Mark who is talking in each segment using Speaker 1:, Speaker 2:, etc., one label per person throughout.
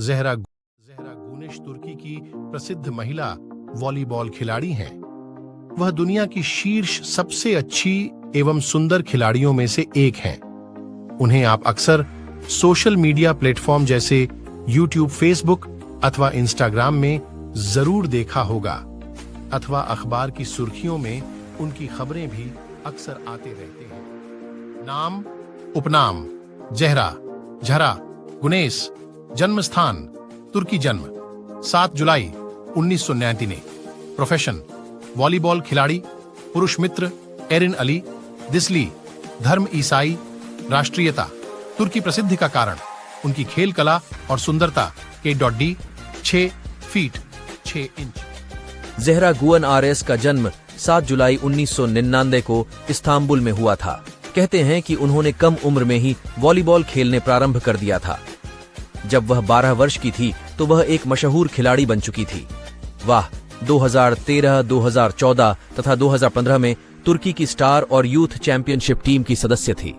Speaker 1: Zahra Guinness तुर्की की प्रसिद्ध महिला वॉलीबॉल खिलाड़ी हैं। वह दुनिया की शीर्ष सबसे अच्छी एवं सुंदर खिलाड़ियों में से एक हैं। उन्हें आप अक्सर सोशल मीडिया प्लेटफॉर्म जैसे यूट्यूब, फेसबुक अथवा इंस्टाग्राम में जरूर देखा होगा, अथवा अखबार की सुर्खियों में उनकी खबरें भी अक्सर आते रहते हैं। नाम, उपनाम: ज़हरा, झरा, गुनेश। जन्म स्थान: तुर्की। जन्म 7 जुलाई 1999। प्रोफेशन: वॉलीबॉल खिलाड़ी। पुरुष मित्र: एरिन अली, दिस्ली। धर्म: ईसाई। राष्ट्रीयता: तुर्की। प्रसिद्धि का कारण: उनकी खेल कला और सुंदरता। K.D 6 feet 6 inch.
Speaker 2: ज़हरा गुएनआरएस का जन्म 7 जुलाई 1999 को इस्तांबुल में हुआ था। कहते हैं कि उन्होंने कम उम्र में ही वॉलीबॉल खेलने प्रारंभ कर दिया था। जब वह 12 वर्ष की थी तो वह एक मशहूर खिलाड़ी बन चुकी थी। वह 2013, 2014 तथा 2015 में तुर्की की स्टार और यूथ चैंपियनशिप टीम की सदस्य थी।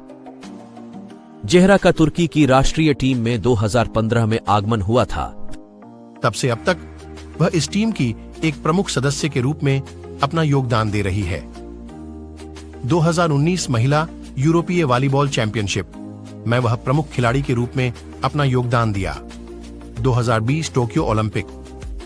Speaker 2: ज़हरा का तुर्की की राष्ट्रीय टीम में 2015 में आगमन हुआ था।
Speaker 1: तब से अब तक वह इस टीम की एक प्रमुख सदस्य के रूप में अपना योगदान दे रही है। 2019 महिला यूरोपीय वॉलीबॉल चैंपियनशिप में वह प्रमुख खिलाड़ी के रूप में अपना योगदान दिया। 2020 टोक्यो ओलंपिक।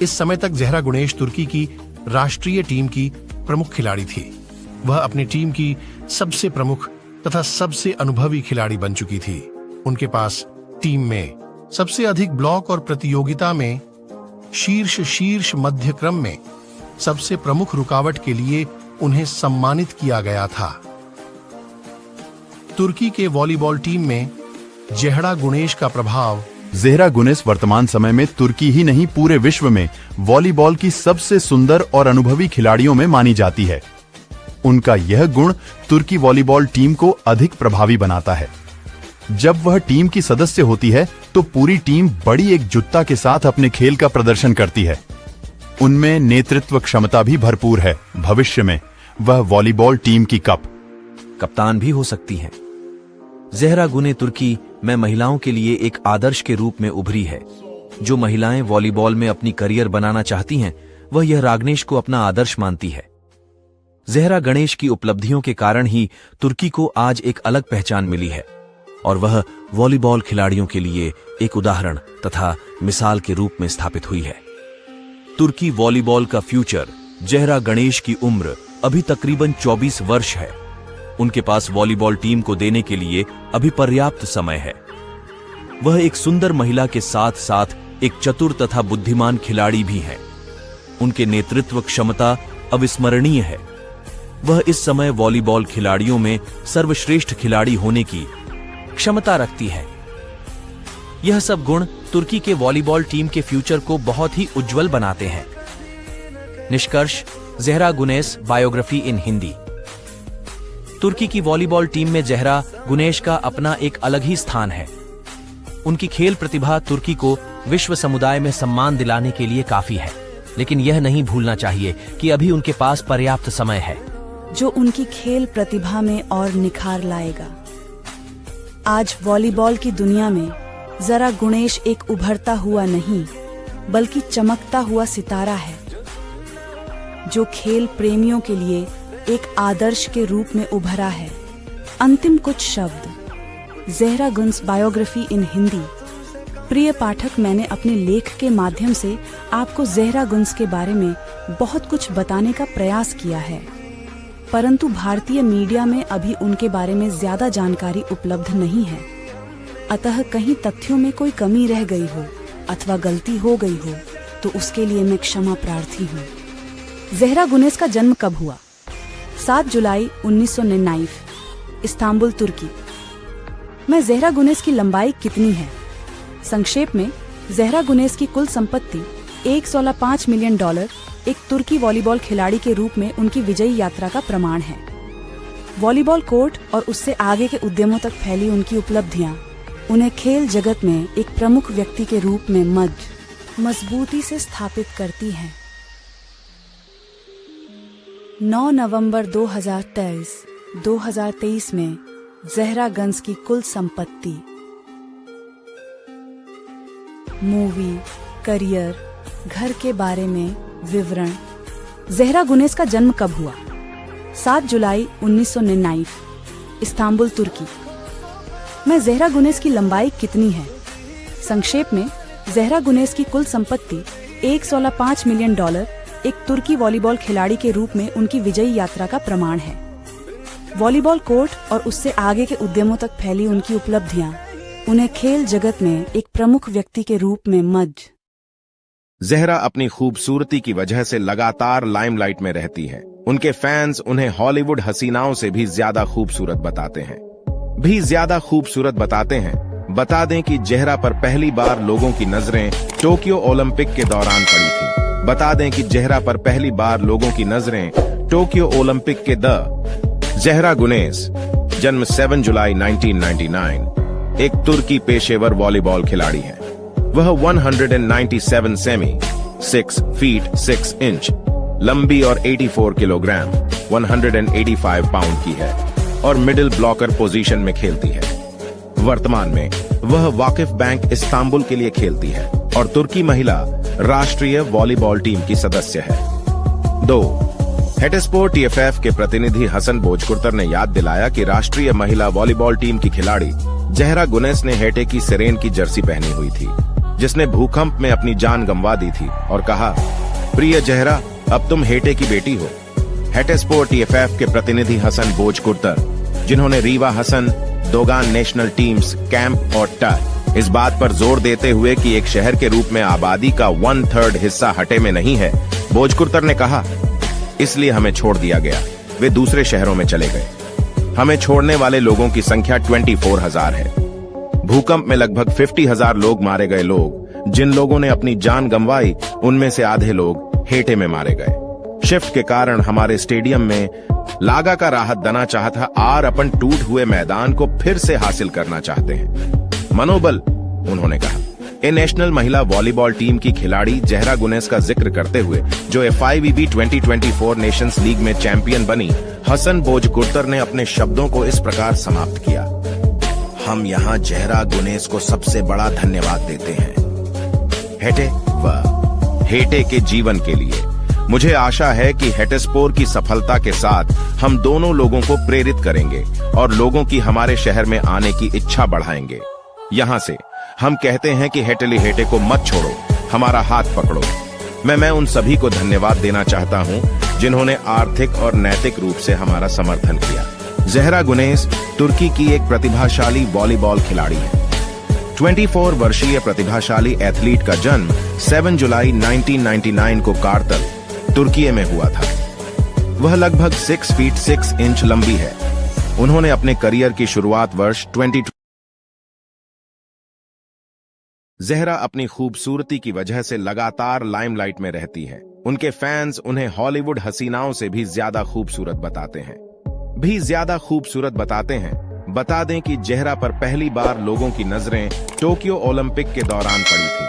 Speaker 1: इस समय तक ज़हरा गुनेश तुर्की की राष्ट्रीय टीम की प्रमुख खिलाड़ी थी। वह अपनी टीम की सबसे प्रमुख तथा सबसे अनुभवी खिलाड़ी बन चुकी थी। उनके पास टीम में सबसे अधिक ब्लॉक और प्रतियोगिता में शीर्ष मध्य क्रम में सबसे प्रमुख रुकावट के लिए उन्हें सम्मानित किया गया था। तुर्की के वॉलीबॉल टीम में ज़हरा गुनेश का प्रभाव।
Speaker 3: ज़हरा गुनेश वर्तमान समय में तुर्की ही नहीं पूरे विश्व में वॉलीबॉल की सबसे सुंदर और अनुभवी खिलाड़ियों में मानी जाती है। उनका यह गुण तुर्की वॉलीबॉल टीम को अधिक प्रभावी बनाता है। जब वह टीम की सदस्य होती है तो पूरी टीम बड़ी एकजुटता के साथ अपने खेल का प्रदर्शन करती है। उनमें नेतृत्व क्षमता भी भरपूर है। भविष्य में वह वॉलीबॉल टीम की
Speaker 2: कप्तान भी हो सकती हैं। ज़हरा गुने तुर्की में महिलाओं के लिए एक आदर्श के रूप में उभरी है। जो महिलाएं वॉलीबॉल में अपनी करियर बनाना चाहती हैं, वह यह रागनेश को अपना आदर्श मानती है। ज़हरा गणेश की उपलब्धियों के कारण ही तुर्की को आज एक अलग पहचान मिली है और वह वॉलीबॉल खिलाड़ियों के लिए एक उदाहरण तथा मिसाल के रूप में स्थापित हुई है। तुर्की वॉलीबॉल का फ्यूचर। ज़हरा गणेश की उम्र अभी तकरीबन 24 वर्ष है। उनके पास वॉलीबॉल टीम को देने के लिए अभी पर्याप्त समय है। वह एक सुंदर महिला के साथ साथ एक चतुर तथा बुद्धिमान खिलाड़ी भी हैं। उनके नेतृत्व क्षमता अविस्मरणीय है। वह इस समय वॉलीबॉल खिलाड़ियों में सर्वश्रेष्ठ खिलाड़ी होने की क्षमता रखती है। यह सब गुण तुर्की के वॉलीबॉल टीम के फ्यूचर को बहुत ही उज्जवल बनाते हैं। निष्कर्ष: ज़हरा गुनेश बायोग्राफी इन हिंदी। तुर्की की वॉलीबॉल टीम में ज़हरा गुनेश का अपना एक अलग ही स्थान है। उनकी खेल प्रतिभा तुर्की को विश्व समुदाय में सम्मान दिलाने के लिए काफी है, लेकिन यह नहीं भूलना चाहिए कि अभी उनके पास पर्याप्त समय है
Speaker 4: जो उनकी खेल प्रतिभा में और निखार लाएगा। आज वॉलीबॉल की दुनिया में ज़हरा गुनेश एक उभरता हुआ नहीं बल्कि चमकता हुआ सितारा है, जो खेल प्रेमियों के लिए एक आदर्श के रूप में उभरा है। अंतिम कुछ शब्द। ज़हरा गुनेश बायोग्राफी इन हिंदी। प्रिय पाठक, मैंने अपने लेख के माध्यम से आपको ज़हरा गुनेश के बारे में बहुत कुछ बताने का प्रयास किया है, परंतु भारतीय मीडिया में अभी उनके बारे में ज्यादा जानकारी उपलब्ध नहीं है। अतः कहीं तथ्यों में कोई कमी रह गई हो अथवा गलती हो गई हो तो उसके लिए मैं क्षमा प्रार्थी हूँ। ज़हरा गुनेश का जन्म कब हुआ? 7 जुलाई 1999, इस्तांबुल, तुर्की। मैं ज़हरा गुनेश की लंबाई कितनी है? संक्षेप में, ज़हरा गुनेश की कुल संपत्ति $1.5 मिलियन एक तुर्की वॉलीबॉल खिलाड़ी के रूप में उनकी विजयी यात्रा का प्रमाण है। वॉलीबॉल कोर्ट और उससे आगे के उद्यमों तक फैली उनकी उपलब्धियां उन्हें खेल जगत में एक प्रमुख व्यक्ति के रूप में मजबूती से स्थापित करती हैं। 9 नवंबर 2023 में ज़हरा गुनेश की कुल संपत्ति मूवी, करियर, घर के बारे में विवरण। ज़हरा गुनेस का जन्म कब हुआ? 7 जुलाई 1999, इस्तांबुल, तुर्की। में ज़हरा गुनेस की लंबाई कितनी है? संक्षेप में, ज़हरा गुनेस की कुल संपत्ति $1.5 मिलियन एक तुर्की वॉलीबॉल खिलाड़ी के रूप में उनकी विजयी यात्रा का प्रमाण है। वॉलीबॉल कोर्ट और उससे आगे के उद्यमों तक फैली उनकी उपलब्धियां उन्हें खेल जगत में एक प्रमुख व्यक्ति के रूप में मज।
Speaker 5: ज़हरा अपनी खूबसूरती की वजह से लगातार लाइमलाइट में रहती है। उनके फैंस उन्हें हॉलीवुड हसीनाओं से भी ज्यादा खूबसूरत बताते हैं। बता दें कि ज़हरा पर पहली बार लोगों की नजरें टोक्यो ओलंपिक के दौरान पड़ी थी। ज़हरा गुनेस, जन्म 7 जुलाई 1999, एक तुर्की पेशेवर वॉलीबॉल खिलाड़ी है। वह 197 सेमी 6 फीट 6 इंच लंबी और 84 किलोग्राम 185 पाउंड की है और मिडिल ब्लॉकर पोजीशन में खेलती है। वर्तमान में वह वाकिफ बैंक इस्तांबुल के लिए खेलती है और तुर्की महिला राष्ट्रीय वॉलीबॉल टीम की सदस्य है। 2. हेटेस्पोर TFF के प्रतिनिधि हसन बोजकुर्तर ने याद दिलाया कि राष्ट्रीय महिला वॉलीबॉल टीम की खिलाड़ी ज़हरा गुनेस ने हेटे की सिरेन की जर्सी पहनी हुई थी, जिसने भूकंप में अपनी जान गंवा दी थी, और कहा, प्रिय ज़हरा, अब तुम हेटे की बेटी हो। हेटेस्पोर TFF के प्रतिनिधि हसन बोजकुर्तर, जिन्होंने रीवा Hasan, Dogan national teams, camp और टर, इस बात पर जोर देते हुए कि एक शहर के रूप में आबादी का 1/3 हिस्सा हटे में नहीं है, बोजकुर्तर ने कहा, इसलिए हमें छोड़ दिया गया। वे दूसरे शहरों में चले गए। हमें छोड़ने वाले लोगों की संख्या 24,000 है। भूकंप में लगभग 50,000 लोग मारे गए। जिन लोगों ने अपनी जान गंवाई, उनमें से आधे लोग हेटे में मारे गए। शिफ्ट के कारण हमारे स्टेडियम में लागा का राहत दना चाहता और अपन टूट हुए मैदान को फिर से हासिल करना चाहते हैं। मनोबल, उन्होंने कहा। ए नेशनल महिला वॉलीबॉल टीम की खिलाड़ी ज़हरा गुनेस का जिक्र करते हुए, जो FIVB 2024 नेशंस लीग में चैंपियन बनी, हसन बोजकुर्तर ने अपने शब्दों को इस प्रकार समाप्त किया। हम यहाँ ज़हरा गुनेस को सबसे बड़ा धन्यवाद देते हैं, हेटे के जीवन के लिए। मुझे आशा है कि हेटेस्पोर की सफलता के साथ हम दोनों लोगों को प्रेरित करेंगे और लोगों की हमारे शहर में आने की इच्छा बढ़ाएंगे। यहाँ से हम कहते हैं कि हेटे को मत छोड़ो, हमारा हाथ पकड़ो। मैं उन सभी को धन्यवाद देना चाहता हूँ जिन्होंने आर्थिक और नैतिक रूप से हमारा समर्थन किया। ज़हरा गुनेस तुर्की की एक प्रतिभाशाली वॉलीबॉल खिलाड़ी है। 24 वर्षीय प्रतिभाशाली एथलीट का जन्म 7 जुलाई 1999 को कारतल, तुर्की में हुआ था। वह लगभग 6 फीट 6 इंच लंबी है। उन्होंने अपने करियर की शुरुआत वर्ष 20। ज़हरा अपनी खूबसूरती की वजह से लगातार लाइमलाइट में रहती है। उनके फैंस उन्हें हॉलीवुड हसीनाओं से भी ज्यादा खूबसूरत बताते हैं। बता दें कि ज़हरा पर पहली बार लोगों की नजरें टोक्यो ओलंपिक के दौरान पड़ी थी।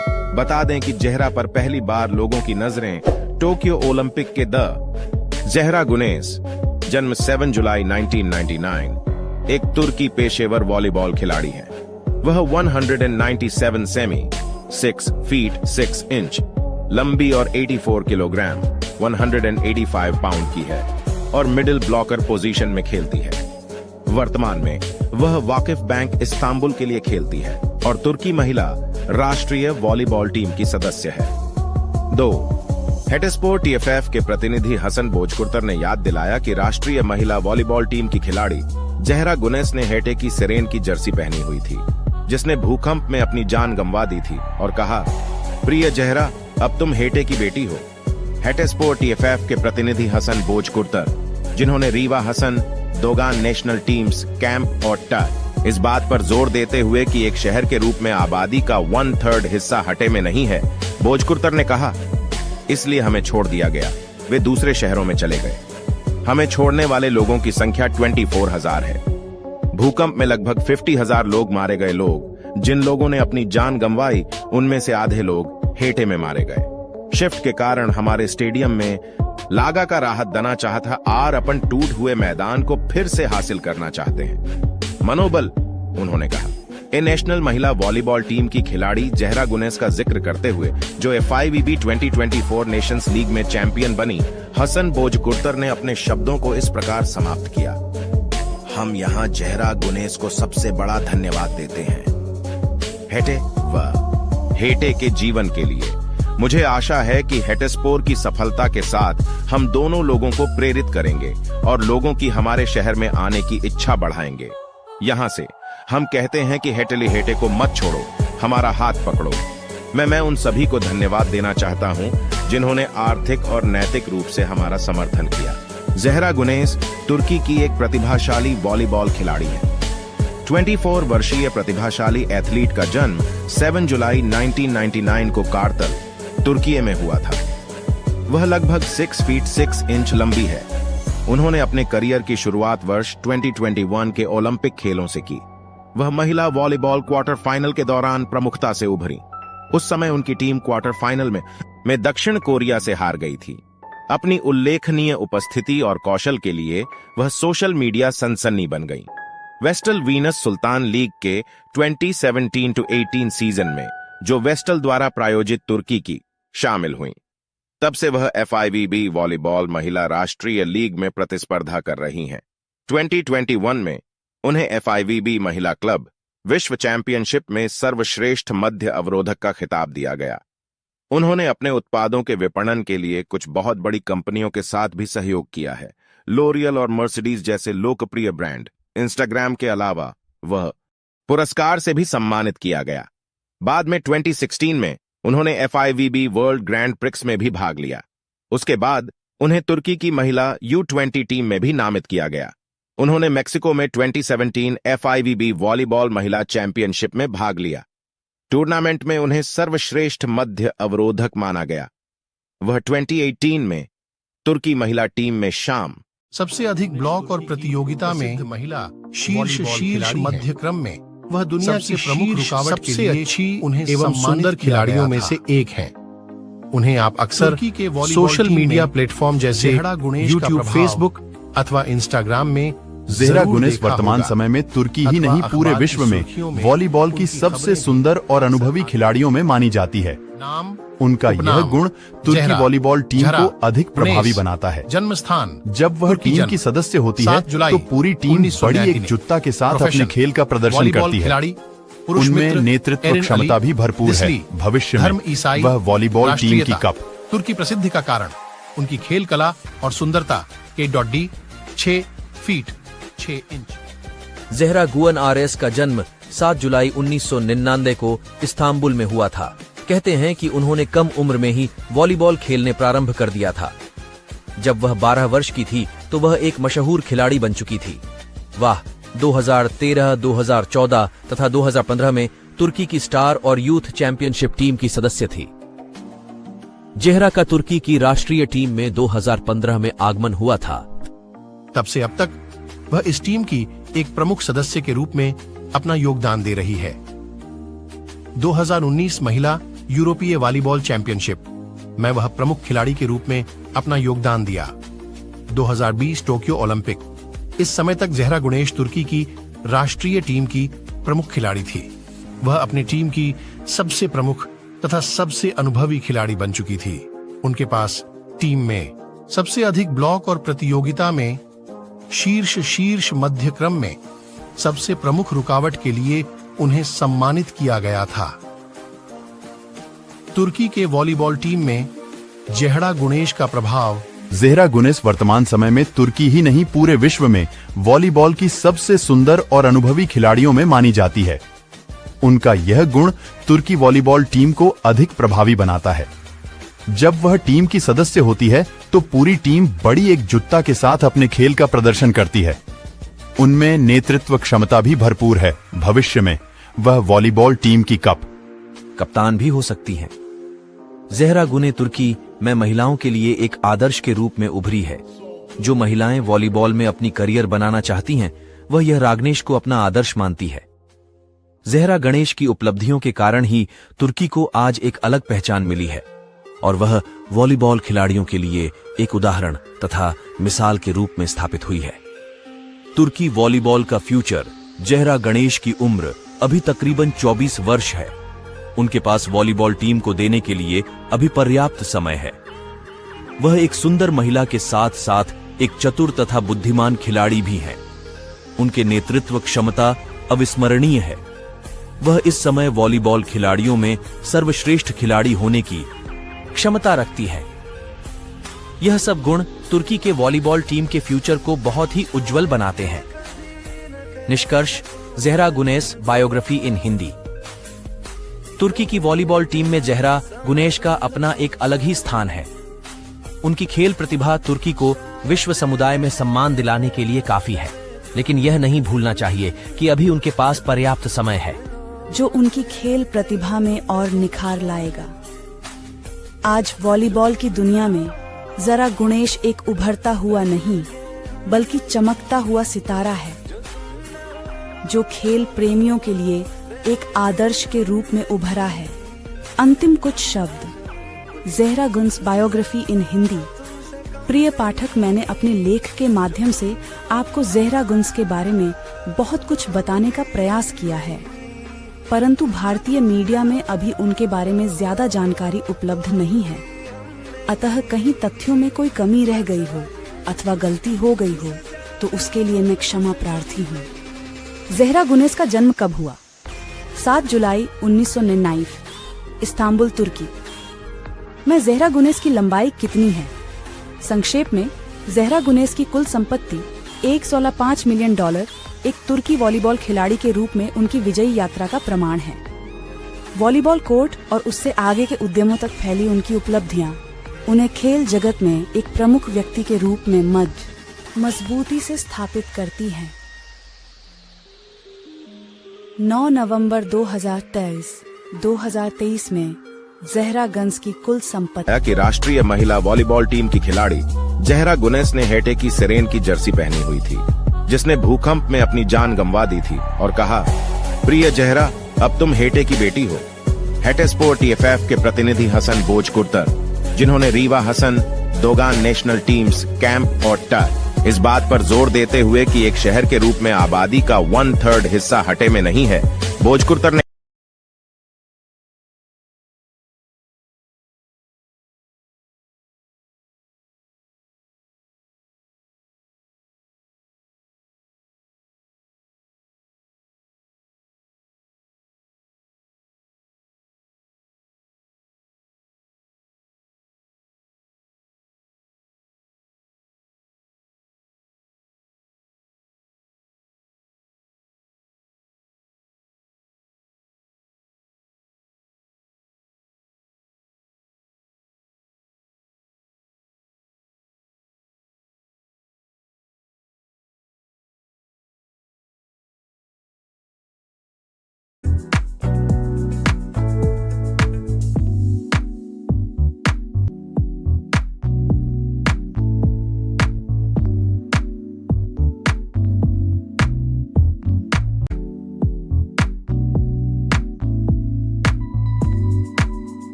Speaker 5: ज़हरा गुनेस, जन्म 7 जुलाई 1999, एक तुर्की पेशेवर वॉलीबॉल खिलाड़ी है। वह 197 सेमी 6 फीट 6 इंच लंबी और 84 किलोग्राम 185 पाउंड की है और मिडिल ब्लॉकर पोजीशन में खेलती है। वर्तमान में वह वाकिफ बैंक इस्तांबुल के लिए खेलती है और तुर्की महिला राष्ट्रीय वॉलीबॉल टीम की सदस्य है। 2. हेटेस्पोर TFF के प्रतिनिधि हसन बोजकुर्तर ने याद दिलाया कि राष्ट्रीय महिला वॉलीबॉल टीम की खिलाड़ी ज़हरा गुनेस ने हेटे की सिरेन की जर्सी पहनी हुई थी, जिसने भूकंप में अपनी जान गंवा दी थी, और कहा, प्रिय ज़हरा, अब तुम हेटे की बेटी हो। हेटेस्पोर TFF के प्रतिनिधि हसन बोजकुर्तर, जिन्होंने रीवा Hasan, Dogan national teams, camp और टर, इस बात पर जोर देते हुए कि एक शहर के रूप में आबादी का 1/3 हिस्सा हटे में नहीं है, बोजकुर्तर ने कहा, इसलिए हमें छोड़ दिया गया। वे दूसरे शहरों में चले गए। हमें छोड़ने वाले लोगों की संख्या 24,000 है। भूकंप में लगभग 50,000 लोग मारे गए। जिन लोगों ने अपनी जान गंवाई, उनमें से आधे लोग हेटे में मारे गए। शिफ्ट के कारण हमारे स्टेडियम में लागा का राहत दना चाहता और अपन टूट हुए मैदान को फिर से हासिल करना चाहते हैं। मनोबल, उन्होंने कहा। ए नेशनल महिला वॉलीबॉल टीम की खिलाड़ी जहरा गुनेस का जिक्र करते हुए, जो FIVB 2024 नेशंस लीग में चैंपियन बनी, हसन बोजकुर्तर ने अपने शब्दों को इस प्रकार समाप्त किया। हम यहाँ जहरा गुनेस को सबसे बड़ा धन्यवाद देते हैं हेटे व हेटे के जीवन के लिए। मुझे आशा है कि हेटेस्पोर की सफलता के साथ हम दोनों लोगों को प्रेरित करेंगे और लोगों की हमारे शहर में आने की इच्छा बढ़ाएंगे। यहाँ से हम कहते हैं कि हेटली हेटे को मत छोड़ो, हमारा हाथ पकड़ो। मैं उन सभी को धन्यवाद देना चाहता हूँ जिन्होंने आर्थिक और नैतिक रूप से हमारा समर्थन किया। जहरा गुनेस तुर्की की एक प्रतिभाशाली वॉलीबॉल खिलाड़ी है। 24 वर्षीय प्रतिभाशाली एथलीट का जन्म 7 जुलाई 1999 को कारतल, तुर्की में हुआ था। वह लगभग 6 फीट 6 इंच लंबी है। उन्होंने अपने करियर की शुरुआत वर्ष 2021 के ओलंपिक खेलों से की। वह महिला वॉलीबॉल क्वार्टर फाइनल के दौरान प्रमुखता से उभरी। उस समय उनकी टीम क्वार्टर फाइनल में दक्षिण कोरिया से हार गई थी। अपनी उल्लेखनीय उपस्थिति और कौशल के लिए वह सोशल मीडिया सनसनी बन गई। वेस्टल वीनस सुल्तान लीग के 2017-18 सीजन में, जो वेस्टल द्वारा प्रायोजित तुर्की की, शामिल हुई। तब से वह FIVB वॉलीबॉल महिला राष्ट्रीय लीग में प्रतिस्पर्धा कर रही हैं। 2021 में उन्हें FIVB महिला क्लब विश्व चैंपियनशिप में सर्वश्रेष्ठ मध्य अवरोधक का खिताब दिया गया। उन्होंने अपने उत्पादों के विपणन के लिए कुछ बहुत बड़ी कंपनियों के साथ भी सहयोग किया है, लोरियल और मर्सिडीज जैसे लोकप्रिय ब्रांड। इंस्टाग्राम के अलावा वह पुरस्कार से भी सम्मानित किया गया। बाद में 2016 में उन्होंने FIVB वर्ल्ड ग्रैंड प्रिक्स में भी भाग लिया। उसके बाद उन्हें तुर्की की महिला U20 टीम में भी नामित किया गया। उन्होंने मेक्सिको में 2017 FIVB वॉलीबॉल महिला चैंपियनशिप में भाग लिया। टूर्नामेंट में उन्हें सर्वश्रेष्ठ मध्य अवरोधक माना गया। वह 2018 में तुर्की महिला टीम में शाम
Speaker 1: सबसे अधिक ब्लॉक और प्रतियोगिता में महिला शीर्ष मध्य क्रम में वह दुनिया की प्रमुख रुकावट के लिए अच्छी उन्हें एवं सुंदर खिलाड़ियों में से एक हैं। उन्हें आप अक्सर सोशल मीडिया प्लेटफॉर्म जैसे YouTube, फेसबुक अथवा इंस्टाग्राम में
Speaker 3: जहरा गुनेस वर्तमान समय में तुर्की ही नहीं पूरे विश्व में वॉलीबॉल की सबसे सुंदर और अनुभवी खिलाड़ियों में मानी जाती है। उनका यह गुण तुर्की वॉलीबॉल टीम को अधिक प्रभावी बनाता है।
Speaker 1: जन्म स्थान
Speaker 3: जब वह टीम की सदस्य होती है तो पूरी टीम बड़ी एकजुटता के साथ अपने खेल का प्रदर्शन करती है। उनमें नेतृत्व क्षमता भी भरपूर है। भविष्य में वह वॉलीबॉल टीम की कप।
Speaker 1: तुर्की प्रसिद्धि का कारण उनकी खेल कला और सुंदरता। K.D 6 feet 6 inch.
Speaker 2: जहरा गुअन RS का जन्म 7 जुलाई 1999 को इस्तांबुल में हुआ था। कहते हैं कि उन्होंने कम उम्र में ही वॉलीबॉल खेलने प्रारंभ कर दिया था। जब वह 12 वर्ष की थी तो वह एक मशहूर खिलाड़ी बन चुकी थी। वह 2013, 2014 तथा 2015 में तुर्की की स्टार और यूथ चैंपियनशिप टीम की सदस्य थी। जहरा का तुर्की की राष्ट्रीय टीम में 2015 में आगमन हुआ था।
Speaker 1: तब से अब तक वह इस टीम की एक प्रमुख सदस्य के रूप में अपना योगदान दे रही है। 2019 महिला यूरोपीय वॉलीबॉल चैंपियनशिप में वह प्रमुख खिलाड़ी के रूप में अपना योगदान दिया। 2020 टोक्यो ओलंपिक, इस समय तक जहरा गुनेस तुर्की की राष्ट्रीय टीम की प्रमुख खिलाड़ी थी। वह अपनी टीम की सबसे प्रमुख तथा सबसे अनुभवी खिलाड़ी बन चुकी थी। उनके पास टीम में सबसे अधिक ब्लॉक और प्रतियोगिता में शीर्ष मध्य क्रम में सबसे प्रमुख रुकावट के लिए उन्हें सम्मानित किया गया था। तुर्की के वॉलीबॉल टीम में जहरा गुनेस का प्रभाव।
Speaker 3: जहरा गुनेस वर्तमान समय में तुर्की ही नहीं पूरे विश्व में वॉलीबॉल की सबसे सुंदर और अनुभवी खिलाड़ियों में मानी जाती है। उनका यह गुण तुर्की वॉलीबॉल टीम को अधिक प्रभावी बनाता है। जब वह टीम की सदस्य होती है तो पूरी टीम बड़ी एकजुटता के साथ अपने खेल का प्रदर्शन करती है। उनमें नेतृत्व क्षमता भी भरपूर है। भविष्य में वह वॉलीबॉल टीम की
Speaker 2: कप्तान भी हो सकती हैं। जहरा गुने तुर्की में महिलाओं के लिए एक आदर्श के रूप में उभरी है। जो महिलाएं वॉलीबॉल में अपनी करियर बनाना चाहती हैं, वह यह रागनेश को अपना आदर्श मानती है। जहरा गणेश की उपलब्धियों के कारण ही तुर्की को आज एक अलग पहचान मिली है और वह वॉलीबॉल खिलाड़ियों के लिए एक उदाहरण तथा मिसाल के रूप में स्थापित हुई है। तुर्की वॉलीबॉल का फ्यूचर जहरा गणेश की उम्र अभी तकरीबन 24 वर्ष है। उनके पास वॉलीबॉल टीम को देने के लिए अभी पर्याप्त समय है। वह एक सुंदर महिला के साथ साथ एक चतुर तथा बुद्धिमान खिलाड़ी भी हैं। उनके नेतृत्व क्षमता अविस्मरणीय है। वह इस समय वॉलीबॉल खिलाड़ियों में सर्वश्रेष्ठ खिलाड़ी होने की क्षमता रखती है। यह सब गुण तुर्की के वॉलीबॉल टीम के फ्यूचर को बहुत ही उज्जवल बनाते हैं। निष्कर्ष, ज़हरा गुनेस बायोग्राफी इन हिंदी। तुर्की की वॉलीबॉल टीम में ज़हरा गुनेश का अपना एक अलग ही स्थान है। उनकी खेल प्रतिभा तुर्की को विश्व समुदाय में सम्मान दिलाने के लिए काफी है, लेकिन यह नहीं भूलना चाहिए कि अभी उनके पास पर्याप्त समय है,
Speaker 4: जो उनकी खेल प्रतिभा में और निखार लाएगा। आज वॉलीबॉल की दुनिया में ज़रा गुनेश एक उभरता हुआ नहीं, बल्कि चमकता हुआ सितारा है, जो खेल प्रेमियों के लिए एक आदर्श के रूप में उभरा है। अंतिम कुछ शब्द। ज़हरा गुन्स बायोग्राफी इन हिंदी। प्रिय पाठक, मैंने अपने लेख के माध्यम से आपको ज़हरा गुन्स के बारे में बहुत कुछ बताने का प्रयास किया है, परंतु भारतीय मीडिया में अभी उनके बारे में ज्यादा जानकारी उपलब्ध नहीं है। अतः कहीं तथ्यों में कोई कमी रह गई हो अथवा गलती हो गई हो तो उसके लिए मैं क्षमा प्रार्थी हूँ। ज़हरा गुनेस का जन्म कब हुआ? 7 जुलाई 1999, इस्तांबुल, तुर्की। मैं ज़हरा गुनेस की लंबाई कितनी है? संक्षेप में, ज़हरा गुनेस की कुल संपत्ति $1.5 मिलियन एक तुर्की वॉलीबॉल खिलाड़ी के रूप में उनकी विजयी यात्रा का प्रमाण है। वॉलीबॉल कोर्ट और उससे आगे के उद्यमों तक फैली उनकी उपलब्धियां उन्हें खेल जगत में एक प्रमुख व्यक्ति के रूप में मजबूती से स्थापित करती हैं। 9 नवंबर 2023 में ज़हरा गुन्स की कुल संपत्ति
Speaker 5: कि राष्ट्रीय महिला वॉलीबॉल टीम की खिलाड़ी ज़हरा गुनेस ने हेटे की सिरेन की जर्सी पहनी हुई थी, जिसने भूकंप में अपनी जान गंवा दी थी, और कहा, प्रिय ज़हरा, अब तुम हेटे की बेटी हो। हेटे स्पोर्ट TFF के प्रतिनिधि हसन बोजकुर्तर, जिन्होंने रीवा Hasan, Dogan national teams, camp और टर इस बात पर जोर देते हुए कि एक शहर के रूप में आबादी का 1/3 हिस्सा हटे में नहीं है, बोजकुर्तर ने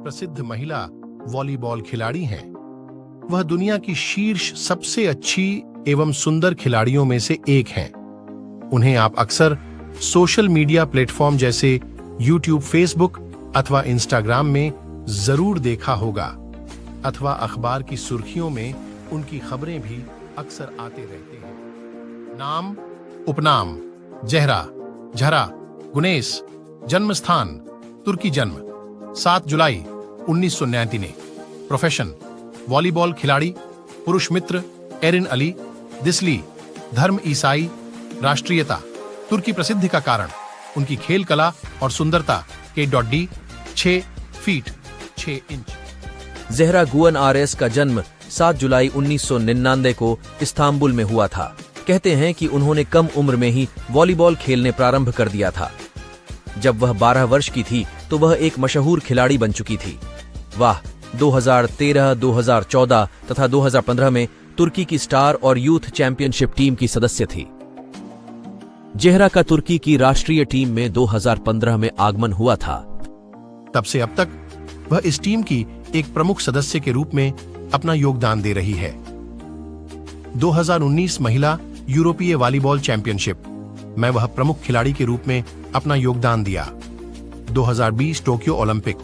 Speaker 1: प्रसिद्ध महिला वॉलीबॉल खिलाड़ी हैं। वह दुनिया की शीर्ष सबसे अच्छी एवं सुंदर खिलाड़ियों में से एक हैं। उन्हें आप अक्सर सोशल मीडिया प्लेटफॉर्म जैसे यूट्यूब, फेसबुक अथवा इंस्टाग्राम में जरूर देखा होगा, अथवा अखबार की सुर्खियों में उनकी खबरें भी अक्सर आते रहते हैं। नाम, उपनाम: ज़हरा, झरा गुनेस। जन्म स्थान: तुर्की। जन्म 7 जुलाई 1999। प्रोफेशन: वॉलीबॉल खिलाड़ी। पुरुष मित्र: एरिन अली, दिसली। धर्म: ईसाई। राष्ट्रीयता: तुर्की। प्रसिद्धि का कारण: उनकी खेल कला और सुंदरता। K.D 6 feet 6 inch.
Speaker 2: ज़हरा गुनआरेस का जन्म 7 जुलाई 1999 को इस्तांबुल में हुआ था। कहते हैं कि उन्होंने कम उम्र में ही वॉलीबॉल खेलने प्रारंभ कर दिया था। जब वह 12 वर्ष की थी तो वह एक मशहूर खिलाड़ी बन चुकी थी। वह 2013, 2014 तथा 2015 में तुर्की की स्टार और यूथ चैंपियनशिप टीम की सदस्य थी। ज़हरा का तुर्की की राष्ट्रीय टीम में 2015 में आगमन हुआ था।
Speaker 1: तब से अब तक वह इस टीम की एक प्रमुख सदस्य के रूप में अपना योगदान दे रही है। 2019 महिला यूरोपीय वॉलीबॉल चैंपियनशिप में वह प्रमुख खिलाड़ी के रूप में अपना योगदान दिया। 2020 टोक्यो ओलंपिक,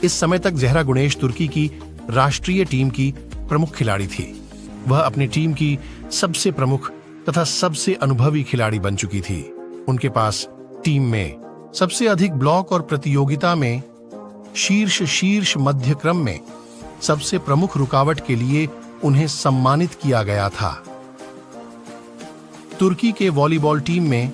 Speaker 1: इस समय तक ज़हरा गुनेश तुर्की की राष्ट्रीय टीम की प्रमुख खिलाड़ी थी। वह अपनी टीम की सबसे प्रमुख तथा सबसे अनुभवी खिलाड़ी बन चुकी थी। उनके पास टीम में सबसे अधिक ब्लॉक और प्रतियोगिता में शीर्ष मध्य क्रम में सबसे प्रमुख रुकावट के लिए उन्हें सम्मानित किया गया था। तुर्की के वॉलीबॉल टीम में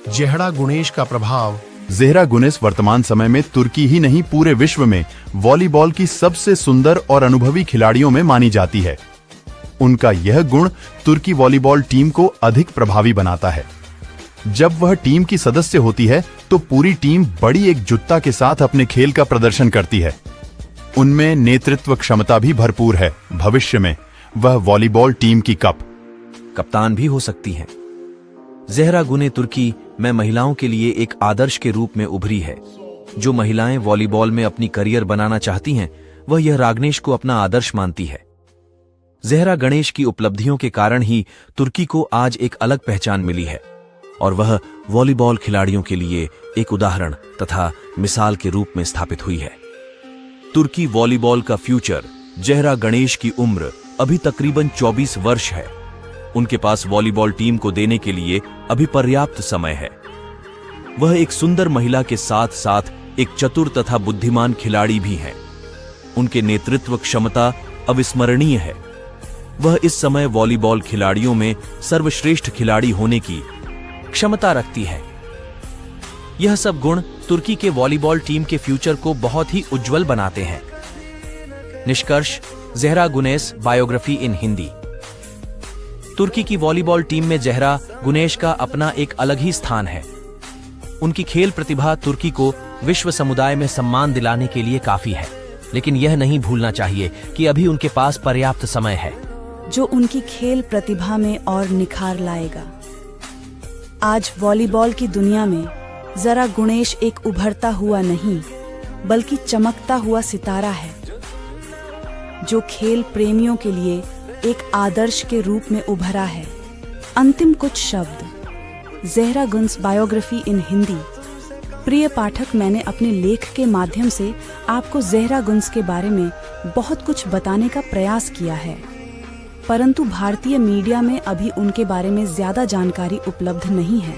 Speaker 1: ज़हरा गुनेश का प्रभाव।
Speaker 3: ज़हरा गुनेश वर्तमान समय में तुर्की ही नहीं पूरे विश्व में वॉलीबॉल की सबसे सुंदर और अनुभवी खिलाड़ियों में मानी जाती है। उनका यह गुण तुर्की वॉलीबॉल टीम को अधिक प्रभावी बनाता है। जब वह टीम की सदस्य होती है तो पूरी टीम बड़ी एकजुटता के साथ अपने खेल का प्रदर्शन करती है। उनमें नेतृत्व क्षमता भी भरपूर है। भविष्य में वह वॉलीबॉल टीम की
Speaker 2: कप्तान भी हो सकती हैं। ज़हरा गुने तुर्की में महिलाओं के लिए एक आदर्श के रूप में उभरी है। जो महिलाएं वॉलीबॉल में अपनी करियर बनाना चाहती हैं, वह यह रागनेश को अपना आदर्श मानती है। ज़हरा गणेश की उपलब्धियों के कारण ही तुर्की को आज एक अलग पहचान मिली है और वह वॉलीबॉल खिलाड़ियों के लिए एक उदाहरण तथा मिसाल के रूप में स्थापित हुई है। तुर्की वॉलीबॉल का फ्यूचर। ज़हरा गणेश की उम्र अभी तकरीबन 24 वर्ष है। उनके पास वॉलीबॉल टीम को देने के लिए अभी पर्याप्त समय है। वह एक सुंदर महिला के साथ साथ एक चतुर तथा बुद्धिमान खिलाड़ी भी हैं। उनके नेतृत्व क्षमता अविस्मरणीय है। वह इस समय वॉलीबॉल खिलाड़ियों में सर्वश्रेष्ठ खिलाड़ी होने की क्षमता रखती है। यह सब गुण तुर्की के वॉलीबॉल टीम के फ्यूचर को बहुत ही उज्जवल बनाते हैं। निष्कर्ष, ज़हरा गुनेश बायोग्राफी इन हिंदी। तुर्की की वॉलीबॉल टीम में ज़हरा गुनेश का अपना एक अलग ही स्थान है। उनकी खेल प्रतिभा तुर्की को विश्व समुदाय में सम्मान दिलाने के लिए काफी है, लेकिन यह नहीं भूलना चाहिए कि अभी उनके पास पर्याप्त समय है
Speaker 4: जो उनकी खेल प्रतिभा में और निखार लाएगा। आज वॉलीबॉल की दुनिया में ज़हरा गुनेश एक उभरता हुआ नहीं बल्कि चमकता हुआ सितारा है, जो खेल प्रेमियों के लिए एक आदर्श के रूप में उभरा है। अंतिम कुछ शब्द। ज़हरा गुनेश बायोग्राफी इन हिंदी। प्रिय पाठक, मैंने अपने लेख के माध्यम से आपको ज़हरा गुनेश के बारे में बहुत कुछ बताने का प्रयास किया है, परंतु भारतीय मीडिया में अभी उनके बारे में ज्यादा जानकारी उपलब्ध नहीं है।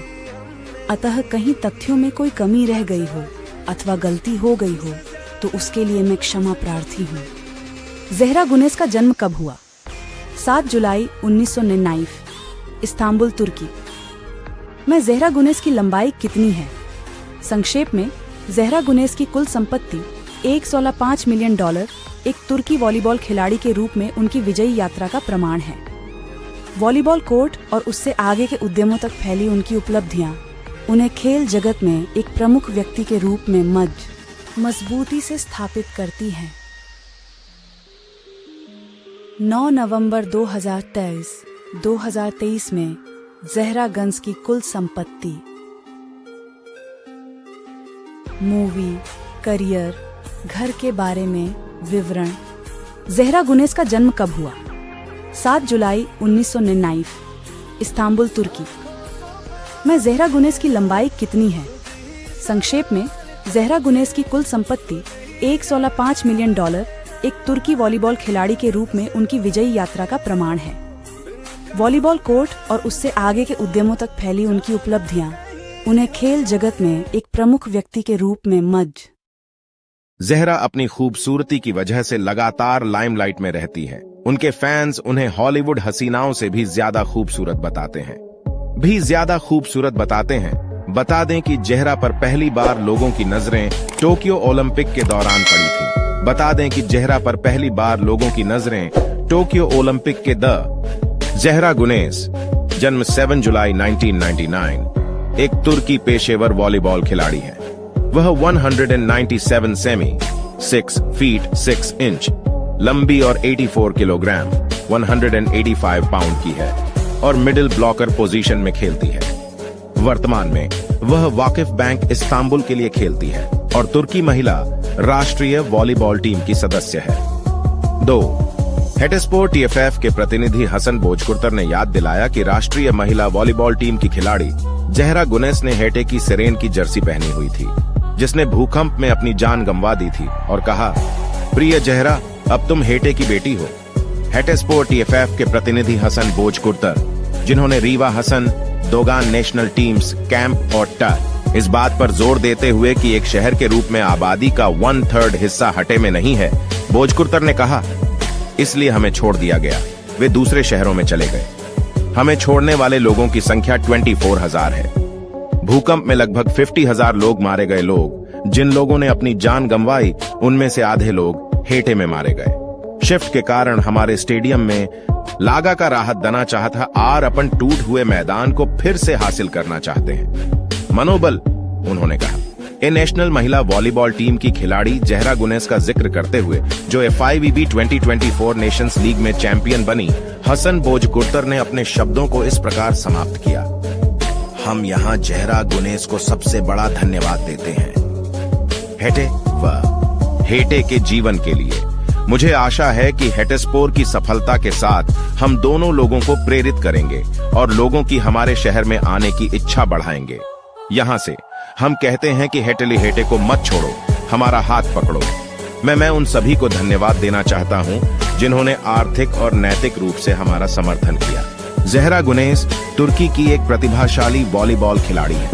Speaker 4: अतः कहीं तथ्यों में कोई कमी रह गई हो अथवा गलती हो गई हो तो उसके लिए मैं क्षमा प्रार्थी हूँ। ज़हरा गुनेश का जन्म कब हुआ? 7 जुलाई 1999, इस्तांबुल, तुर्की। में ज़हरा गुनेश की लंबाई कितनी है? संक्षेप में, ज़हरा गुनेश की कुल संपत्ति $1.5 मिलियन एक तुर्की वॉलीबॉल खिलाड़ी के रूप में उनकी विजयी यात्रा का प्रमाण है। वॉलीबॉल कोर्ट और उससे आगे के उद्यमों तक फैली उनकी उपलब्धियां उन्हें खेल जगत में एक प्रमुख व्यक्ति के रूप में मजबूती से स्थापित करती हैं। 9 नवंबर 2023 में ज़हरा गुनेश की कुल संपत्ति। मूवी, करियर, घर के बारे में विवरण। ज़हरा गुनेश का जन्म कब हुआ? 7 जुलाई 1999, इस्तांबुल, तुर्की। में ज़हरा गुनेश की लंबाई कितनी है? संक्षेप में, ज़हरा गुनेश की कुल संपत्ति $1.5 मिलियन एक तुर्की वॉलीबॉल खिलाड़ी के रूप में उनकी विजयी यात्रा का प्रमाण है। वॉलीबॉल कोर्ट और उससे आगे के उद्यमों तक फैली उनकी उपलब्धियां उन्हें खेल जगत में एक प्रमुख व्यक्ति के रूप में
Speaker 5: ज़हरा अपनी खूबसूरती की वजह से लगातार लाइमलाइट में रहती है। उनके फैंस उन्हें हॉलीवुड हसीनाओं से भी ज्यादा खूबसूरत बताते हैं। बता दें कि ज़हरा पर पहली बार लोगों की नजरें टोक्यो ओलंपिक के दौरान पड़ी थी। ज़हरा गुनेश, जन्म 7 जुलाई 1999, एक तुर्की पेशेवर वॉलीबॉल खिलाड़ी है। वह 197 सेमी 6 फीट 6 इंच लंबी और 84 किलोग्राम 185 पाउंड की है और मिडिल ब्लॉकर पोजीशन में खेलती है। वर्तमान में वह वाकिफ बैंक इस्तांबुल के लिए खेलती है और तुर्की महिला राष्ट्रीय वॉलीबॉल टीम की सदस्य है। 2. हेटेस्पोर्ट टीएफएफ के प्रतिनिधि हसन भोजकुर्तर ने याद दिलाया कि राष्ट्रीय महिला वॉलीबॉल टीम की खिलाड़ी जहरा गुनेस ने हेटे की सिरेन की जर्सी पहनी हुई थी, जिसने भूकंप में अपनी जान गंवा दी थी, और कहा, प्रिय जहरा, अब तुम हेटे की बेटी हो। हेटेस्पोर्ट टीएफएफ के प्रतिनिधि हसन भोजकुर्तर, जिन्होंने रीवा Hasan, Dogan national teams, camp और टर, इस बात पर जोर देते हुए कि एक शहर के रूप में आबादी का 1/3 हिस्सा हटे में नहीं है, भोजकुर्तर ने कहा, इसलिए हमें छोड़ दिया गया। वे दूसरे शहरों में चले गए। हमें छोड़ने वाले लोगों की संख्या 24,000 है। भूकंप में लगभग 50,000 लोग मारे गए। जिन लोगों ने अपनी जान गंवाई, उनमें से आधे लोग हेटे में मारे गए। शिफ्ट के कारण हमारे स्टेडियम में लागा का राहत दना चाहता और अपन टूट हुए मैदान को फिर से हासिल करना चाहते हैं। मनोबल, उन्होंने कहा। ए नेशनल महिला वॉलीबॉल टीम की खिलाड़ी जहरा गुनेस का जिक्र करते हुए, जो FIVB 2024 नेशंस लीग में चैंपियन बनी, हसन भोजकुर्तर ने अपने शब्दों को इस प्रकार समाप्त किया। हम यहाँ जहरा गुनेस को सबसे बड़ा धन्यवाद देते हैं, हेटे व हेटे के जीवन के लिए। मुझे आशा है कि हेटेस्पोर की सफलता के साथ हम दोनों लोगों को प्रेरित करेंगे और लोगों की हमारे शहर में आने की इच्छा बढ़ाएंगे। यहाँ से हम कहते हैं कि हेटेली हेटे को मत छोड़ो, हमारा हाथ पकड़ो। मैं उन सभी को धन्यवाद देना चाहता हूँ जिन्होंने आर्थिक और नैतिक रूप से हमारा समर्थन किया। जहरा गुनेस तुर्की की एक प्रतिभाशाली वॉलीबॉल खिलाड़ी है।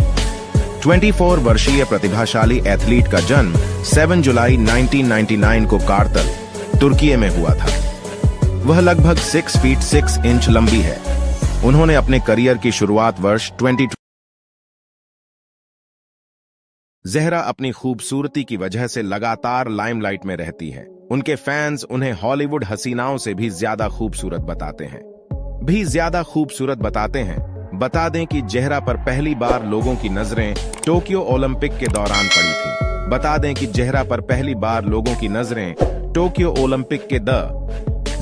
Speaker 5: 24 वर्षीय प्रतिभाशाली एथलीट का जन्म 7 जुलाई 1999 को कारतल, तुर्की में हुआ था। वह लगभग 6 फीट 6 इंच लंबी है। उन्होंने अपने करियर की शुरुआत वर्ष 20। जहरा अपनी खूबसूरती की वजह से लगातार लाइमलाइट में रहती है। उनके फैंस उन्हें हॉलीवुड हसीनाओं से भी ज्यादा खूबसूरत बताते हैं। बता दें कि जहरा पर पहली बार लोगों की नजरें टोक्यो ओलंपिक के दौरान पड़ी थी।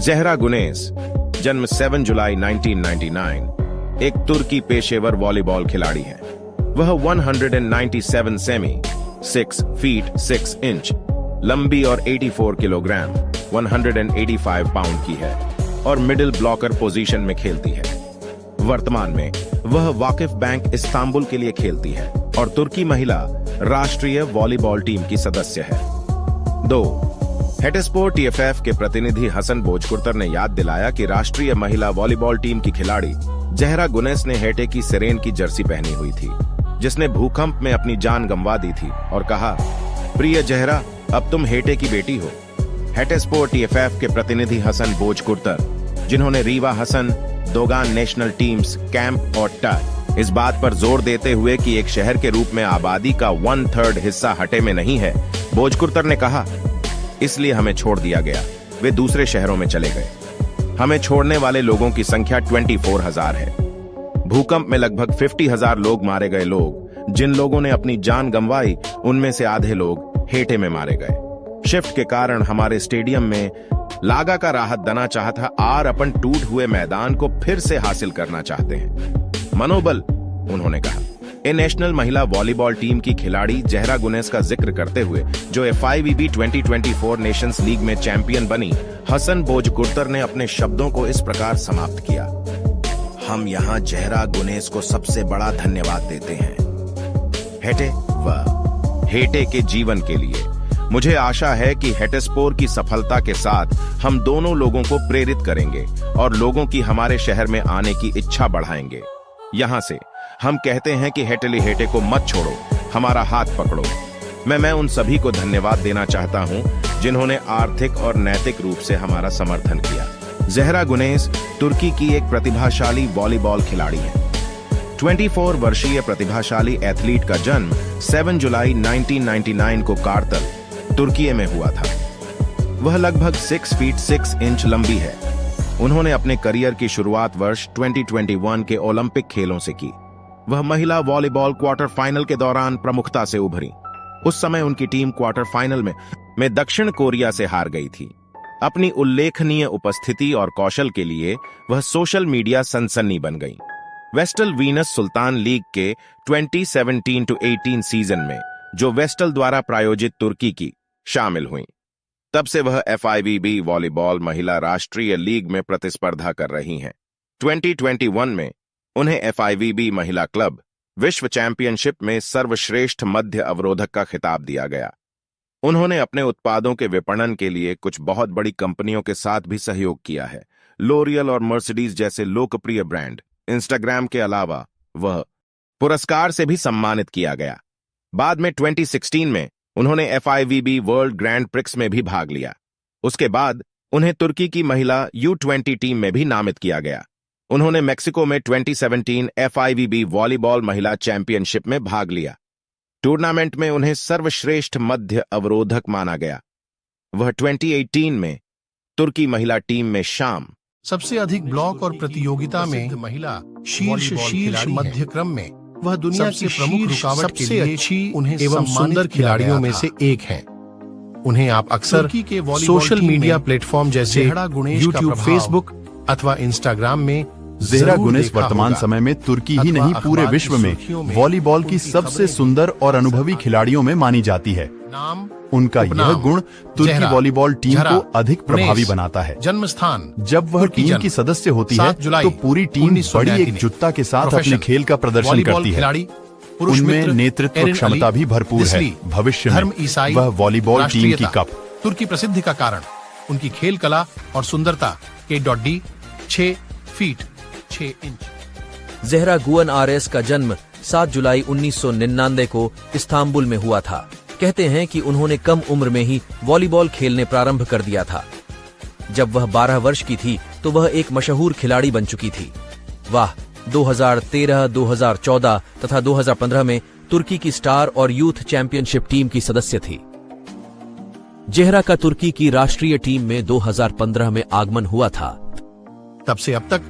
Speaker 5: जहरा गुनेस, जन्म 7 जुलाई 1999, एक तुर्की पेशेवर वॉलीबॉल खिलाड़ी है। वह 197 सेमी 6 फीट 6 इंच लंबी और 84 किलोग्राम 185 पाउंड की है और मिडिल ब्लॉकर पोजीशन में खेलती है। वर्तमान में वह वाकिफ बैंक इस्तांबुल के लिए खेलती है और तुर्की महिला राष्ट्रीय वॉलीबॉल टीम की सदस्य है। 2. हेटेस्पोर्ट टीएफएफ के प्रतिनिधि हसन भोजकुर्तर ने याद दिलाया कि राष्ट्रीय महिला वॉलीबॉल टीम की खिलाड़ी जहरा गुनेस ने हेटे की सिरेन की जर्सी पहनी हुई थी, जिसने भूकंप में अपनी जान गंवा दी थी, और कहा, प्रिय जहरा, अब तुम हेटे की बेटी हो। हेटेस्पोर्ट टीएफएफ के प्रतिनिधि हसन भोजकुर्तर, जिन्होंने रीवा Hasan, Dogan national teams, camp और टर, इस बात पर जोर देते हुए कि एक शहर के रूप में आबादी का 1/3 हिस्सा हटे में नहीं है, भोजकुर्तर ने कहा, इसलिए हमें छोड़ दिया गया। वे दूसरे शहरों में चले गए। हमें छोड़ने वाले लोगों की संख्या 24,000 है। भूकंप में लगभग 50,000 लोग मारे गए। जिन लोगों ने अपनी जान गंवाई, उनमें से आधे लोग हेटे में मारे गए। शिफ्ट के कारण हमारे स्टेडियम में लागा का राहत दना चाहता और अपन टूट हुए मैदान को फिर से हासिल करना चाहते हैं। मनोबल, उन्होंने कहा। ए नेशनल महिला वॉलीबॉल टीम की खिलाड़ी जहरा गुनेस का जिक्र करते हुए, जो FIVB 2024 नेशंस लीग में चैंपियन बनी, हसन भोजकुर्तर ने अपने शब्दों को इस प्रकार समाप्त किया। हम यहाँ जहरा गुनेस को सबसे बड़ा धन्यवाद देते हैं, हेटे व हेटे के जीवन के लिए। मुझे आशा है कि हेटेस्पोर की सफलता के साथ हम दोनों लोगों को प्रेरित करेंगे और लोगों की हमारे शहर में आने की इच्छा बढ़ाएंगे। यहाँ से हम कहते हैं कि हेटेली हेटे को मत छोड़ो, हमारा हाथ पकड़ो। मैं उन सभी को धन्यवाद देना चाहता हूँ जिन्होंने आर्थिक और नैतिक रूप से हमारा समर्थन किया। जहरा गुनेस तुर्की की एक प्रतिभाशाली वॉलीबॉल खिलाड़ी है। 24 वर्षीय प्रतिभाशाली एथलीट का जन्म 7 जुलाई 1999 को कारतल, तुर्की में हुआ था। वह लगभग 6 फीट 6 इंच लंबी है। उन्होंने अपने करियर की शुरुआत वर्ष 2021 के ओलंपिक खेलों से की। वह महिला वॉलीबॉल क्वार्टर फाइनल के दौरान प्रमुखता से उभरी। उस समय उनकी टीम क्वार्टर फाइनल में दक्षिण कोरिया से हार गई थी। अपनी उल्लेखनीय उपस्थिति और कौशल के लिए वह सोशल मीडिया सनसनी बन गई। वेस्टल वीनस सुल्तान लीग के 2017-18 सीजन में, जो वेस्टल द्वारा प्रायोजित तुर्की की शामिल हुईं। तब से वह FIVB वॉलीबॉल महिला राष्ट्रीय लीग में प्रतिस्पर्धा कर रही हैं। 2021 में उन्हें FIVB महिला क्लब विश्व चैंपियनशिप में सर्वश्रेष्ठ मध्य अवरोधक का खिताब दिया गया। उन्होंने अपने उत्पादों के विपणन के लिए कुछ बहुत बड़ी कंपनियों के साथ भी सहयोग किया है, लोरियल और मर्सिडीज जैसे लोकप्रिय ब्रांड। इंस्टाग्राम के अलावा वह पुरस्कार से भी सम्मानित किया गया। बाद में 2016 में उन्होंने FIVB वर्ल्ड ग्रैंड प्रिक्स में भी भाग लिया। उसके बाद उन्हें तुर्की की महिला U20 टीम में भी नामित किया गया। उन्होंने मेक्सिको में 2017 FIVB वॉलीबॉल महिला चैंपियनशिप में भाग लिया। टूर्नामेंट में उन्हें सर्वश्रेष्ठ मध्य अवरोधक माना गया। वह 2018 में तुर्की महिला टीम में शाम
Speaker 1: सबसे अधिक ब्लॉक और प्रतियोगिता में महिला शीर्ष मध्य क्रम में वह दुनिया की प्रमुख रुकावट के लिए अच्छी उन्हें एवं सुंदर खिलाड़ियों में से एक हैं। उन्हें आप अक्सर सोशल मीडिया प्लेटफॉर्म जैसे यूट्यूब, फेसबुक अथवा इंस्टाग्राम में
Speaker 3: ज़ेहरा गुनेश वर्तमान समय में तुर्की ही नहीं पूरे विश्व में वॉलीबॉल की सबसे सुंदर और अनुभवी खिलाड़ियों में मानी जाती है। उनका यह गुण तुर्की वॉलीबॉल टीम को अधिक प्रभावी बनाता है।
Speaker 1: जन्म स्थान
Speaker 3: जब वह टीम की सदस्य होती है तो पूरी टीम बड़ी एकजुटता के साथ अपने खेल का प्रदर्शन करती है। उनमें नेतृत्व क्षमता भी भरपूर है। भविष्य में वह वॉलीबॉल टीम की कप।
Speaker 1: तुर्की प्रसिद्धि का कारण उनकी खेल कला और सुंदरता। K.D 6 feet 6 inch.
Speaker 2: ज़ेहरा गुअन RS का जन्म 7 जुलाई 1999 को इस्तांबुल में हुआ था। कहते हैं कि उन्होंने कम उम्र में ही वॉलीबॉल खेलने प्रारंभ कर दिया था। जब वह 12 वर्ष की थी तो वह एक मशहूर खिलाड़ी बन चुकी थी। वह 2013, 2014 तथा 2015 में तुर्की की स्टार और यूथ चैंपियनशिप टीम की सदस्य थी। ज़ेहरा का तुर्की की राष्ट्रीय टीम में 2015 में आगमन हुआ था।
Speaker 1: तब से अब तक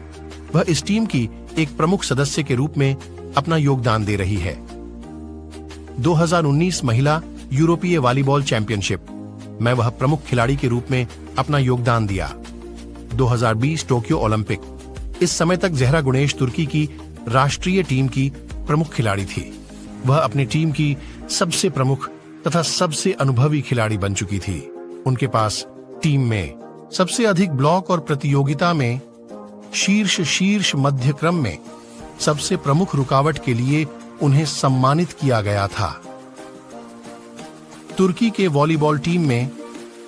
Speaker 1: वह इस टीम की एक प्रमुख सदस्य के रूप में अपना योगदान दे रही है। 2019 महिला यूरोपीय वॉलीबॉल चैंपियनशिप में वह प्रमुख खिलाड़ी के रूप में अपना योगदान दिया। 2020 टोक्यो ओलंपिक, इस समय तक ज़ेहरा गुनेश तुर्की की राष्ट्रीय टीम की प्रमुख खिलाड़ी थी। वह अपनी टीम की सबसे प्रमुख तथा सबसे अनुभवी खिलाड़ी बन चुकी थी। उनके पास टीम में सबसे अधिक ब्लॉक और प्रतियोगिता में शीर्ष मध्य क्रम में सबसे प्रमुख रुकावट के लिए उन्हें सम्मानित किया गया था। तुर्की के वॉलीबॉल टीम में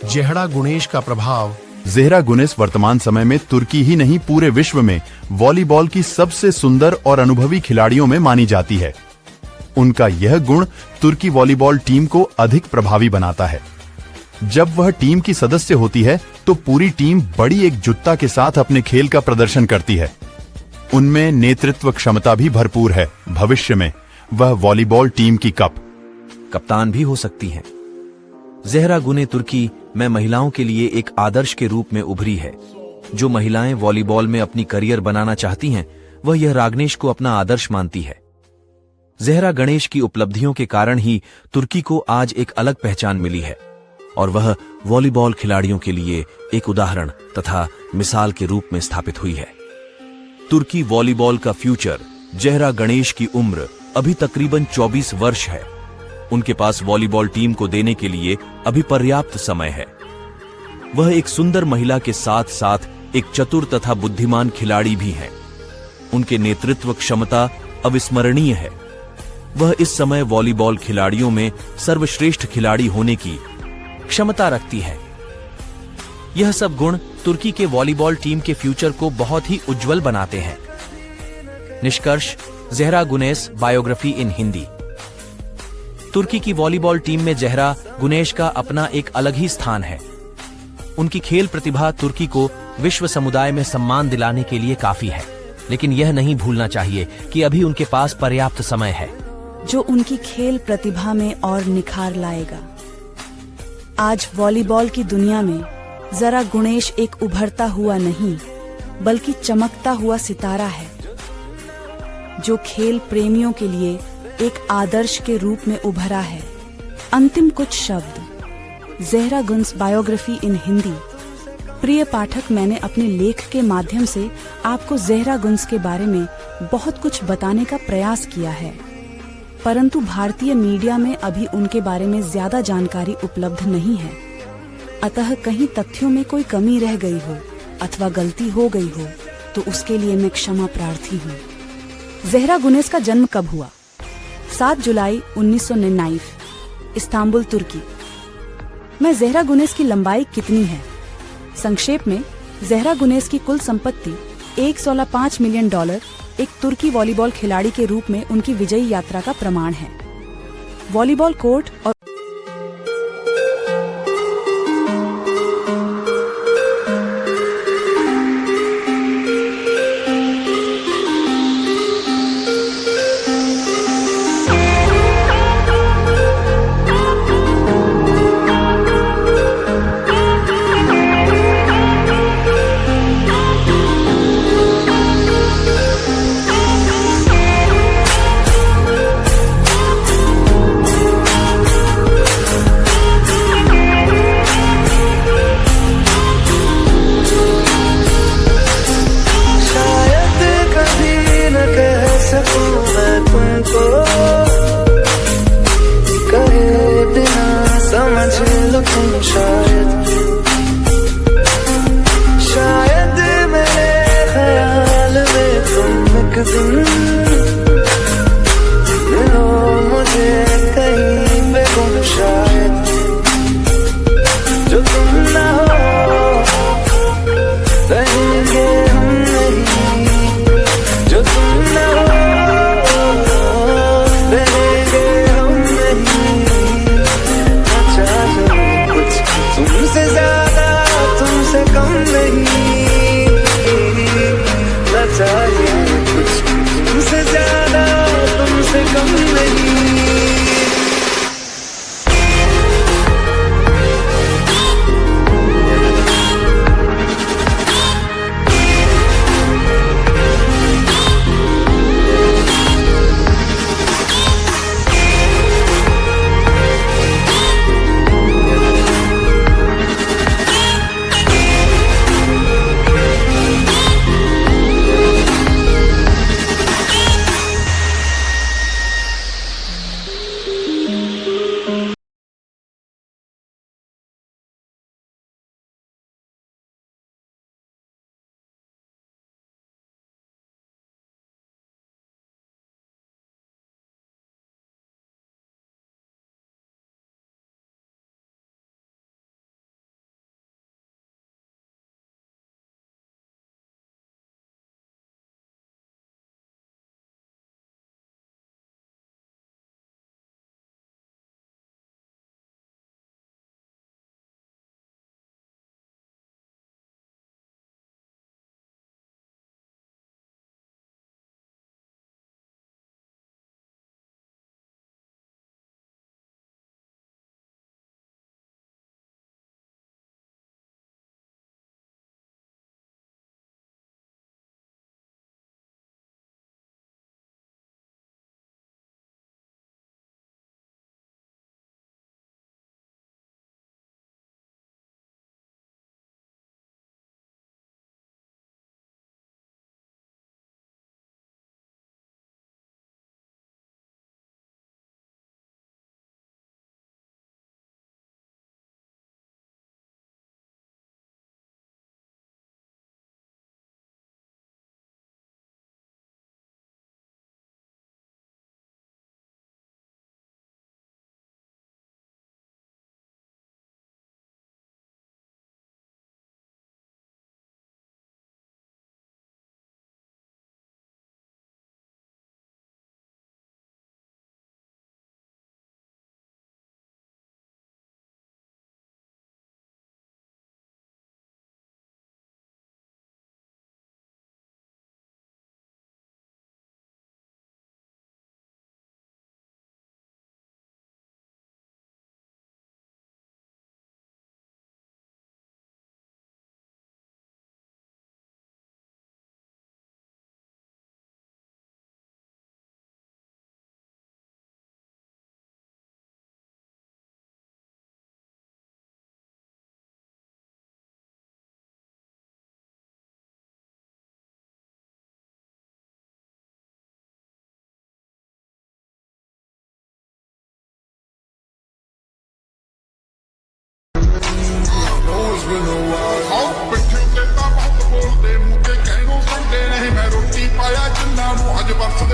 Speaker 1: ज़ेहरा गुनेश का प्रभाव।
Speaker 3: ज़ेहरा गुनेश वर्तमान समय में तुर्की ही नहीं पूरे विश्व में वॉलीबॉल की सबसे सुंदर और अनुभवी खिलाड़ियों में मानी जाती है। उनका यह गुण तुर्की वॉलीबॉल टीम को अधिक प्रभावी बनाता है। जब वह टीम की सदस्य होती है तो पूरी टीम बड़ी एकजुटता के साथ अपने खेल का प्रदर्शन करती है। उनमें नेतृत्व क्षमता भी भरपूर है। भविष्य में वह वॉलीबॉल टीम की
Speaker 2: कप्तान भी हो सकती हैं। ज़ेहरा गुने तुर्की में महिलाओं के लिए एक आदर्श के रूप में उभरी है। जो महिलाएं वॉलीबॉल में अपनी करियर बनाना चाहती हैं, वह यह रागनेश को अपना आदर्श मानती है। ज़ेहरा गणेश की उपलब्धियों के कारण ही तुर्की को आज एक अलग पहचान मिली है और वह वॉलीबॉल खिलाड़ियों के लिए एक उदाहरण तथा मिसाल के रूप में स्थापित हुई है। तुर्की वॉलीबॉल का फ्यूचर। ज़ेहरा गणेश की उम्र अभी तकरीबन 24 वर्ष है। उनके पास वॉलीबॉल टीम को देने के लिए अभी पर्याप्त समय है। वह एक सुंदर महिला के साथ साथ एक चतुर तथा बुद्धिमान खिलाड़ी भी हैं। उनके नेतृत्व क्षमता अविस्मरणीय है। वह इस समय वॉलीबॉल खिलाड़ियों में सर्वश्रेष्ठ खिलाड़ी होने की क्षमता रखती है। यह सब गुण तुर्की के वॉलीबॉल टीम के फ्यूचर को बहुत ही उज्जवल बनाते हैं। निष्कर्ष, ज़ेहरा गुनेश बायोग्राफी इन हिंदी। तुर्की की वॉलीबॉल टीम में ज़ेहरा गुनेश का अपना एक अलग ही स्थान है। उनकी खेल प्रतिभा तुर्की को विश्व समुदाय में सम्मान दिलाने के लिए काफी है, लेकिन यह नहीं भूलना चाहिए कि अभी उनके पास पर्याप्त समय है
Speaker 4: जो उनकी खेल प्रतिभा में और निखार लाएगा। आज वॉलीबॉल की दुनिया में ज़ेहरा गुनेश एक उभरता हुआ नहीं बल्कि चमकता हुआ सितारा है, जो खेल प्रेमियों के लिए एक आदर्श के रूप में उभरा है। अंतिम कुछ शब्द। ज़ेहरा गुनेश बायोग्राफी इन हिंदी। प्रिय पाठक, मैंने अपने लेख के माध्यम से आपको ज़ेहरा गुनेश के बारे में बहुत कुछ बताने का प्रयास किया है। परंतु भारतीय मीडिया में अभी उनके बारे में ज्यादा जानकारी उपलब्ध नहीं है। अतः कहीं तथ्यों में कोई कमी रह गई हो अथवा गलती हो गई हो तो उसके लिए मैं क्षमा प्रार्थी हूँ। ज़हरा गुनेस का जन्म कब हुआ? 7 जुलाई 1999, इस्तांबुल, तुर्की। में ज़हरा गुनेस की लंबाई कितनी है? संक्षेप में, ज़हरा गुनेस की कुल संपत्ति $1.5 मिलियन एक तुर्की वॉलीबॉल खिलाड़ी के रूप में उनकी विजयी यात्रा का प्रमाण है। वॉलीबॉल कोर्ट और
Speaker 6: शायद मेरे ख्याल में तुम एक दिन मिलो मुझे कहीं पे गुम, शायद जो तुम ना हो रहेंगे हम नहीं, जो तुम ना हो रहेंगे हम नहीं। अच्छा कुछ तुमसे ज्यादा तुमसे कम नहीं, चाहिए कुछ तुमसे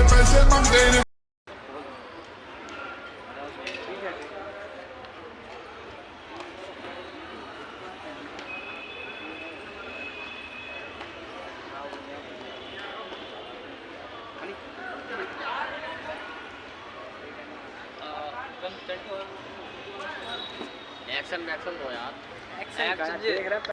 Speaker 7: पैसे मंगते ने
Speaker 8: एक्शन दो यार। एक्शन देख रहा है